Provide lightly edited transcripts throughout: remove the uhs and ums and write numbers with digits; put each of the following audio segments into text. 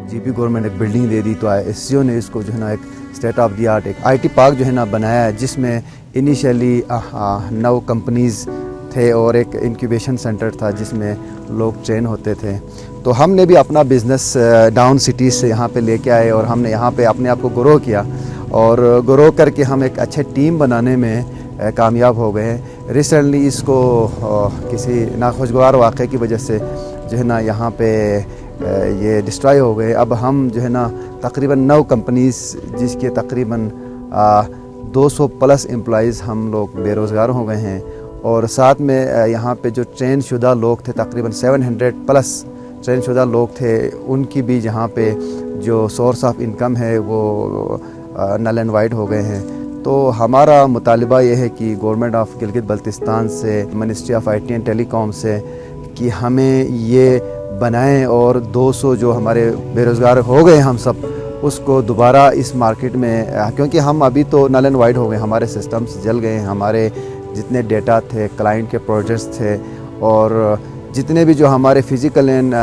جی P government ایک building دے دی تو S C او نے اس کو جو ہے نا ایک اسٹیٹ آف دی آرٹ ایک آئی ٹی پارک جو ہے نا بنایا ہے، جس میں انیشیلی 9 کمپنیز تھے اور ایک انکیوبیشن سینٹر تھا جس میں لوگ ٹرین ہوتے تھے. تو ہم نے بھی اپنا بزنس ڈاؤن سٹیز سے یہاں پہ لے کے آئے اور ہم نے یہاں پہ اپنے آپ کو گرو کیا اور گرو کر کے ہم ایک اچھے ٹیم بنانے میں کامیاب ہو گئے ہیں. ریسنٹلی اس کو کسی ناخوشگوار واقعے کی وجہ سے جو ہے نا یہاں پہ یہ ڈسٹرائی ہو گئے. اب ہم جو ہے نا تقریباً 9 کمپنیز جس کے تقریباً 200 پلس امپلائیز ہم لوگ بے روزگار ہو گئے ہیں اور ساتھ میں یہاں پہ جو ٹرین شدہ لوگ تھے تقریباً 700 پلس ٹرین شدہ لوگ تھے، ان کی بھی یہاں پہ جو سورس آف انکم ہے وہ نل اینڈ وائڈ ہو گئے ہیں. تو ہمارا مطالبہ یہ ہے کہ گورنمنٹ آف گلگت بلتستان سے، ministry of I T and telecom سے کہ ہمیں یہ بنائیں اور 200 جو ہمارے بے روزگار ہو گئے ہم سب اس کو دوبارہ اس مارکیٹ میں، کیونکہ ہم ابھی تو نل اینڈ وائڈ ہو گئے، ہمارے سسٹمز جل گئے ہیں، ہمارے جتنے ڈیٹا تھے، کلائنٹ کے پروجیکٹس تھے اور جتنے بھی جو ہمارے فزیکل اینڈ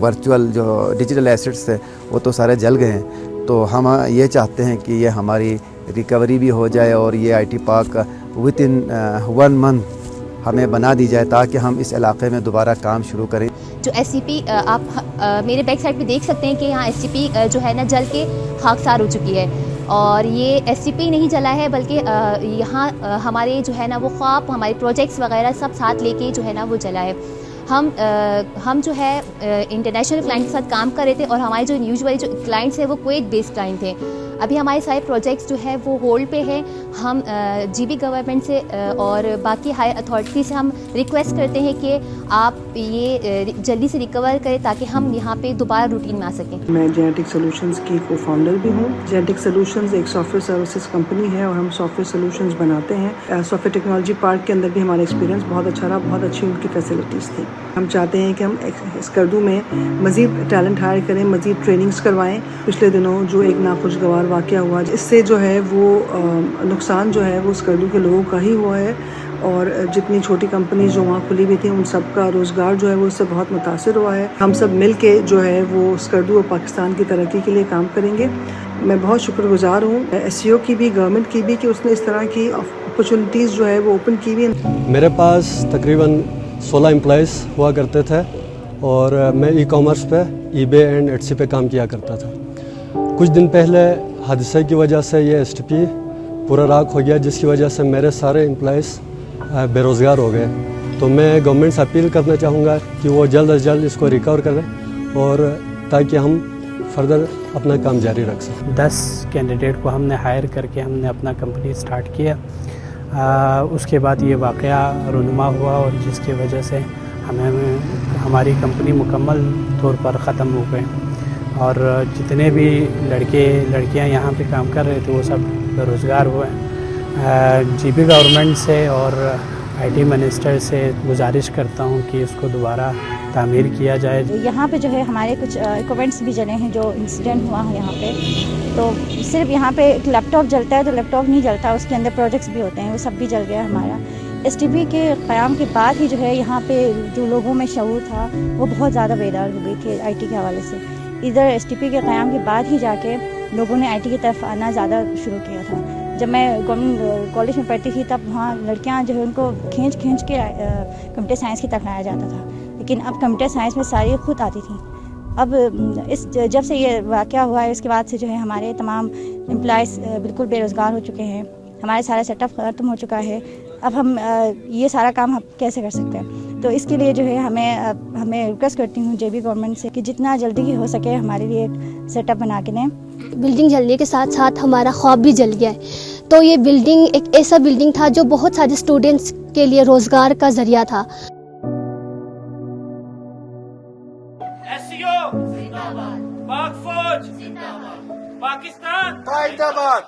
ورچوئل جو ڈیجیٹل ایسٹس تھے وہ تو سارے جل گئے ہیں. تو ہم یہ چاہتے ہیں کہ یہ ہماری ریکوری بھی ہو جائے اور یہ I T park with in 1 month ہمیں بنا دی جائے تاکہ ہم اس علاقے میں دوبارہ کام شروع کریں. جو ایس سی پی آپ میرے بیک سائڈ پہ دیکھ سکتے ہیں کہ یہاں ایس سی پی جو ہے نا جل کے خاکسار ہو چکی ہے اور یہ ایس سی پی نہیں جلا ہے بلکہ یہاں ہمارے جو ہے نا وہ خواب، ہمارے پروجیکٹس وغیرہ سب ساتھ لے کے جو ہے نا وہ جلا ہے. ہم جو ہے انٹرنیشنل کلائنٹ کے ساتھ کام کر رہے تھے اور ہمارے جو یوزولی جو کلائنٹس ہیں وہ کویت بیسڈ کلائنٹ تھے. ابھی ہمارے سارے پروجیکٹس جو ہے وہ ہولڈ پہ ہے. ہم جی بی گورنمنٹ سے اور باقی ہائر اتھارٹی سے ہم ریکویسٹ کرتے ہیں کہ آپ یہ جلدی سے ریکور کریں تاکہ ہم یہاں پہ دوبارہ روٹین میں آ سکیں. میں جینیٹک سولوشنز کی کو فاؤنڈر بھی ہوں. جینیٹک سولوشنز ایک سافٹ ویئر سروسز کمپنی ہے اور ہم سافٹ ویئر سولوشنز بناتے ہیں. سافٹ ویئر ٹیکنالوجی پارک کے اندر بھی ہمارا ایکسپیرینس بہت اچھا رہا، بہت اچھی ان کی فیسلٹیز تھی. ہم چاہتے ہیں کہ ہم اسکردو میں مزید ٹیلنٹ ہائر کریں، مزید ٹریننگز کروائیں. پچھلے دنوں جو ایک ناخوشگوار واقعہ ہوا اس سے جو ہے وہ نقصان جو ہے وہ اسکردو کے لوگوں کا ہی ہوا ہے اور جتنی چھوٹی کمپنیز جو وہاں کھلی ہوئی تھیں ان سب کا روزگار جو ہے وہ اس سے بہت متاثر ہوا ہے. ہم سب مل کے جو ہے وہ اسکردو اور پاکستان کی ترقی کے لیے کام کریں گے. میں بہت شکر گزار ہوں ایس سی او کی بھی، گورنمنٹ کی بھی، کہ اس نے اس طرح کی اپرچونیٹیز جو ہے وہ اوپن کی ہوئی ہیں. میرے پاس تقریباً 16 امپلائیز ہوا کرتے تھے اور میں ای کامرس پہ ای بے اینڈ ایٹسی پہ کام کیا کرتا تھا. کچھ دن پہلے حادثے کی وجہ سے یہ ایس ٹی پی پورا راکھ ہو گیا جس کی وجہ سے میرے سارے امپلائیز بے روزگار ہو گئے. تو میں گورنمنٹ سے اپیل کرنا چاہوں گا کہ وہ جلد از جلد اس کو ریکور کریں اور تاکہ ہم فردر اپنا کام جاری رکھ سکیں. 10 کینڈیڈیٹ کو ہم نے ہائر کر کے ہم نے اپنا کمپنی سٹارٹ کیا. اس کے بعد یہ واقعہ رونما ہوا اور جس کی وجہ سے ہماری کمپنی مکمل طور پر ختم ہو گئی اور جتنے بھی لڑکیاں یہاں پہ کام کر رہے تھے وہ سب بے روزگار ہوئے. جی بی گورنمنٹ سے اور آئی ٹی منسٹر سے گزارش کرتا ہوں کہ اس کو دوبارہ تعمیر کیا جائے. یہاں پہ جو ہے ہمارے کچھ ایکوپمنٹس بھی جلے ہیں جو انسیڈنٹ ہوا ہے یہاں پہ. تو صرف یہاں پہ ایک لیپ ٹاپ جلتا ہے تو لیپ ٹاپ نہیں جلتا، اس کے اندر پروجیکٹس بھی ہوتے ہیں، وہ سب بھی جل گیا ہمارا. ایس ٹی پی کے قیام کے بعد ہی جو ہے یہاں پہ جو لوگوں میں شعور تھا وہ بہت زیادہ بیدار ہو گئی تھی آئی ٹی کے حوالے سے. ادھر ایس ٹی پی کے قیام کے بعد ہی جا کے لوگوں نے آئی ٹی کی طرف آنا زیادہ شروع کیا تھا. جب میں گورنمنٹ کالج میں پڑھتی تھی تب وہاں لڑکیاں جو ہے ان کو کھینچ کے کمپیوٹر سائنس کی طرف لایا جاتا تھا، لیکن اب کمپیوٹر سائنس میں ساری خود آتی تھیں. اب جب سے یہ واقعہ ہوا ہے اس کے بعد سے جو ہے ہمارے تمام امپلائیز بالکل بے روزگار ہو چکے ہیں، ہمارے سارا سیٹ اپ ختم ہو چکا ہے. اب ہم یہ سارا کام ہم کیسے کر سکتے ہیں؟ تو اس کے لیے جو ہے ہمیں ریکویسٹ کرتی ہوں جے بی گورنمنٹ سے کہ جتنا جلدی ہو سکے ہمارے لیے ایک سیٹ اپ بنا کے دیں. بلڈنگ جلنے کے ساتھ ساتھ ہمارا خواب بھی جل گیا ہے. تو یہ بلڈنگ ایک ایسا بلڈنگ تھا جو بہت سارے اسٹوڈنٹس کے لیے روزگار کا ذریعہ تھا. پاک فوج زندہ باد، پاکستان زندہ باد.